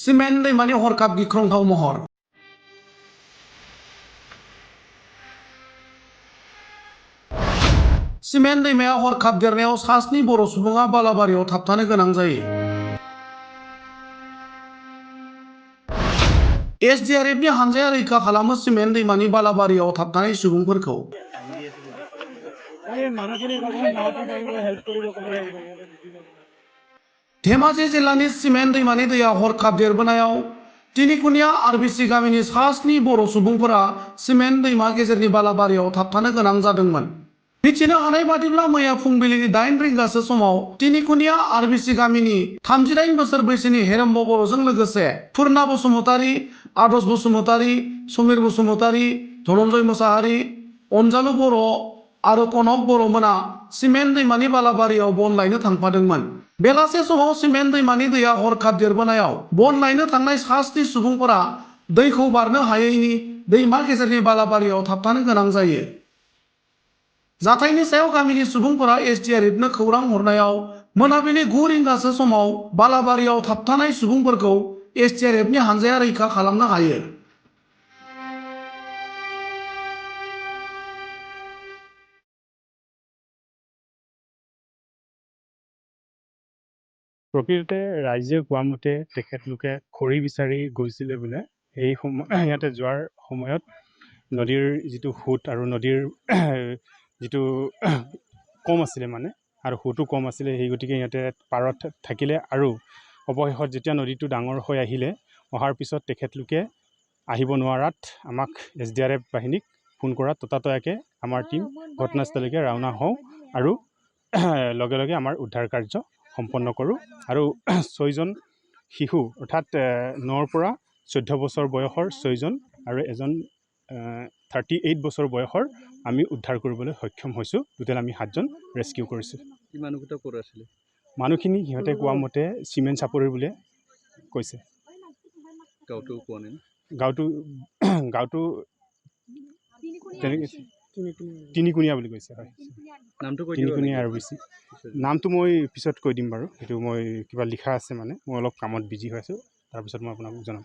Cement दैमानि हरखाब गिख्रंथाव महर। सिमेन्ट दैमाया हरखाब देरनायाव सास्नि बर' सुबुङा बालाबारियाव थाबथानो गोनां जायो। एसडिआरएफनि हानजाया रैखा खालामो सिमेन्ट दैमानि बालाबारियाव थाबथानाय सुबुंफोरखौ। धेमाजि जिल्लानि सिमेन्ट दैमानि दैया हरखाब देरबोनायाव तिनिकुनिया आरबिसि गामिनि सास्नि बर' सुबुंफोरा सिमेन्ट दैमा गेजेरनि बालाबारियाव थाबथानो गोनां जादोंमोन। मिथिनो हानाय बादिब्ला मैया फुंबिलिनि 8 रिंगासो समाव तिनिकुनिया आरबिसि गामिनि 39 बोसोर बैसोनि हेरम्ब बर'जों लोगोसे पुर्ना बसुमतारी, आदर्श बसुमतारी, समीर बसुमतारी, धनन्जय मोसाहारी, अनजालु बर' आरो कनक बर'मोना सिमेन्ट दैमानि बालाबारियाव बन लायनो थांफादोंमोन। बेलासे समाव सिमेन्ट दैमानि दैया हरखाब देरबोनायाव बन लायनो थांनाय सास्नि सुबुंफोरा दैखौ बारनो हायैनि दैमा गेजेरनि बालाबारियाव थाबथानो गोनां जायो। जाथायनि सायाव गामिनि सुबुंफोरा एसडिआरएफनो खौरां हरनायाव मोनाबिलि 9 रिंगासो समाव बालाबारियाव थाबथानाय सुबुंफोरखौ एसडिआरएफनि हानजाया रैखा खालामनो हायो। প্ৰকৃততে ৰাইজে কোৱা মতে তেখেতলোকে খৰি বিচাৰি গৈছিলে বোলে। এই ইয়াতে যোৱাৰ সময়ত নদীৰ যিটো সোঁত আৰু নদীৰ যিটো কম আছিলে মানে আৰু সোঁতো কম আছিলে, সেই গতিকে ইয়াতে পাৰত থাকিলে আৰু অৱশেষত যেতিয়া নদীটো ডাঙৰ হৈ আহিলে, অহাৰ পিছত তেখেতলোকে আহিব নোৱাৰাত আমাক এছডিআৰএফ বাহিনীক ফোন কৰাত ততাতয়াকৈ আমাৰ টীম ঘটনাস্থলীকে ৰাওনা হওঁ আৰু লগে লগে আমাৰ উদ্ধাৰ কাৰ্য সম্পন্ন কৰোঁ আৰু 6জন শিশু অৰ্থাৎ 9ৰ পৰা 14 বছৰ বয়সৰ 6জন আৰু এজন 38 বছৰ বয়সৰ আমি উদ্ধাৰ কৰিবলৈ সক্ষম হৈছোঁ। টোটেল আমি 7জন ৰেস্কিউ কৰিছোঁ। মানুহখিনি সিহঁতে কোৱা মতে চিমেণ্ট চাপৰিৰ বুলি কৈছে। গাঁৱটো তিনিকুণীয়া বুলি কৈছে। হয়, তিনিকুণীয়া আৰু বেছি নামটো মই পিছত কৈ দিম বাৰু। সেইটো মই কিবা লিখা আছে মানে, মই অলপ কামত বিজি হৈ আছোঁ, তাৰপিছত মই আপোনাক জনাম।